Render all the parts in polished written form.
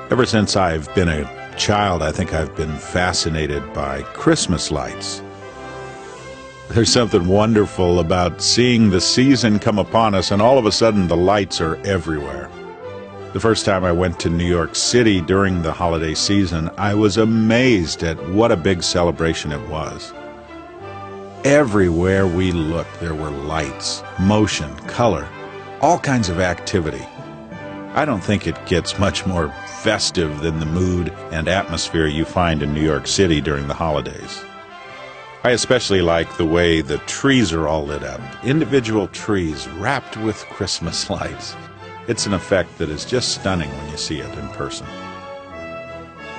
Ever since I've been a child, I think I've been fascinated by Christmas lights. There's something wonderful about seeing the season come upon us, and all of a sudden the lights are everywhere. The first time I went to New York City during the holiday season, I was amazed at what a big celebration it was. Everywhere we looked, there were lights, motion, color, all kinds of activity. I don't think it gets much more festive than the mood and atmosphere you find in New York City during the holidays. I especially like the way the trees are all lit up, individual trees wrapped with Christmas lights. It's an effect that is just stunning when you see it in person.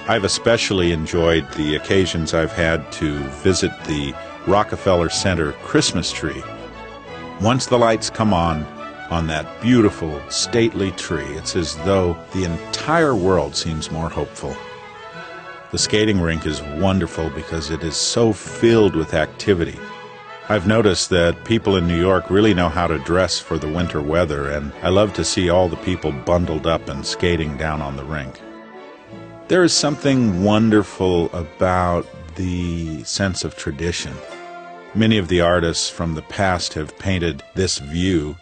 I've especially enjoyed the occasions I've had to visit the Rockefeller Center Christmas tree. Once the lights come on that beautiful, stately tree, it's as though the entire world seems more hopeful. The skating rink is wonderful because it is so filled with activity. I've noticed that people in New York really know how to dress for the winter weather, and I love to see all the people bundled up and skating down on the rink. There is something wonderful about the sense of tradition. Many of the artists from the past have painted this view.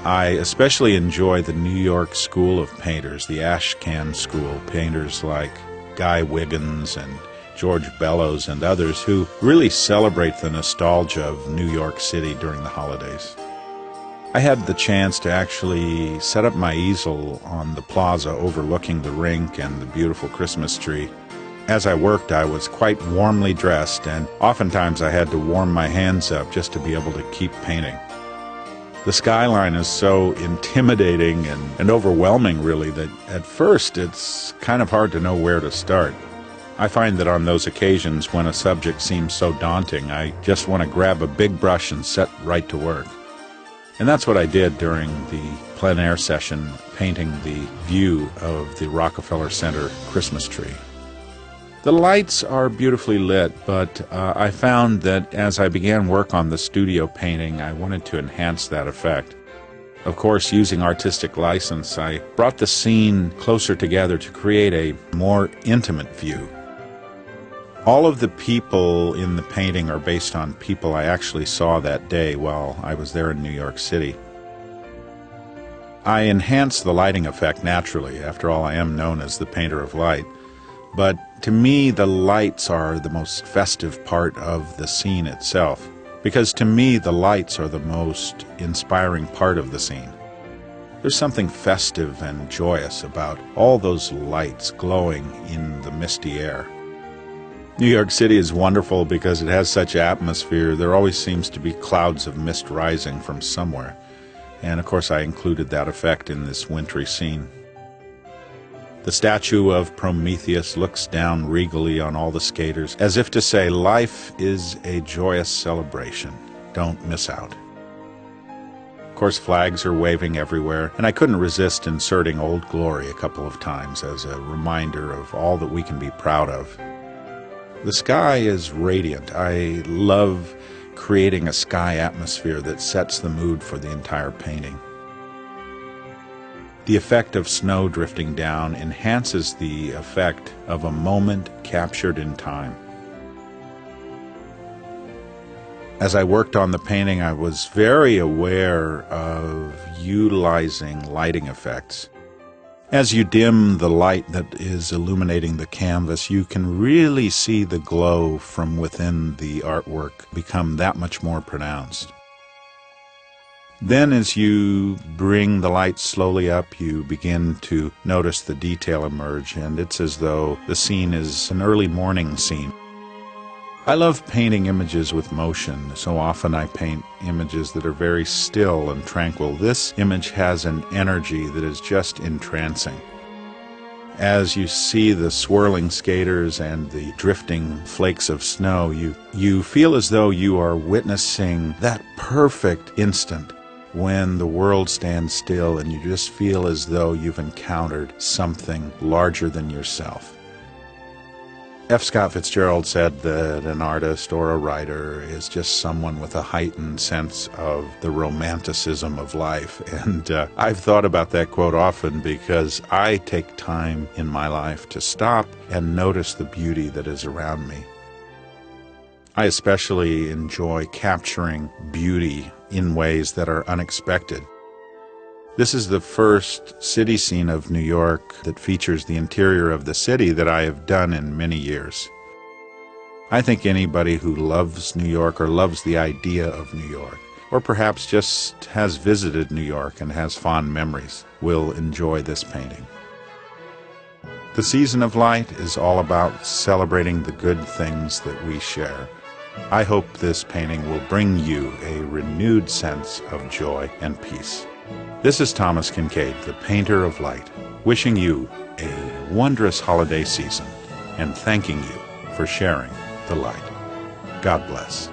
I especially enjoy the New York School of Painters, the Ashcan School, painters like Guy Wiggins and George Bellows and others who really celebrate the nostalgia of New York City during the holidays. I had the chance to actually set up my easel on the plaza overlooking the rink and the beautiful Christmas tree. As I worked, I was quite warmly dressed, and oftentimes I had to warm my hands up just to be able to keep painting. The skyline is so intimidating and overwhelming, really, that at first it's kind of hard to know where to start. I find that on those occasions when a subject seems so daunting, I just want to grab a big brush and set right to work. And that's what I did during the plein air session, painting the view of the Rockefeller Center Christmas tree. The lights are beautifully lit, but I found that as I began work on the studio painting, I wanted to enhance that effect. Of course, using artistic license, I brought the scene closer together to create a more intimate view. All of the people in the painting are based on people I actually saw that day while I was there in New York City. I enhance the lighting effect naturally. After all, I am known as the painter of light. But to me, the lights are the most festive part of the scene itself, because to me, the lights are the most inspiring part of the scene. There's something festive and joyous about all those lights glowing in the misty air. New York City is wonderful because it has such atmosphere. There always seems to be clouds of mist rising from somewhere. And of course, I included that effect in this wintry scene. The statue of Prometheus looks down regally on all the skaters, as if to say, life is a joyous celebration. Don't miss out. Of course, flags are waving everywhere, and I couldn't resist inserting Old Glory a couple of times as a reminder of all that we can be proud of. The sky is radiant. I love creating a sky atmosphere that sets the mood for the entire painting. The effect of snow drifting down enhances the effect of a moment captured in time. As I worked on the painting, I was very aware of utilizing lighting effects. As you dim the light that is illuminating the canvas, you can really see the glow from within the artwork become that much more pronounced. Then as you bring the light slowly up, you begin to notice the detail emerge, and it's as though the scene is an early morning scene. I love painting images with motion. So often I paint images that are very still and tranquil. This image has an energy that is just entrancing. As you see the swirling skaters and the drifting flakes of snow, you feel as though you are witnessing that perfect instant when the world stands still and you just feel as though you've encountered something larger than yourself. F. Scott Fitzgerald said that an artist or a writer is just someone with a heightened sense of the romanticism of life. And I've thought about that quote often because I take time in my life to stop and notice the beauty that is around me. I especially enjoy capturing beauty in ways that are unexpected. This is the first city scene of New York that features the interior of the city that I have done in many years. I think anybody who loves New York or loves the idea of New York, or perhaps just has visited New York and has fond memories, will enjoy this painting. The season of light is all about celebrating the good things that we share. I hope this painting will bring you a renewed sense of joy and peace. This is Thomas Kinkade, the painter of light, wishing you a wondrous holiday season and thanking you for sharing the light. God bless.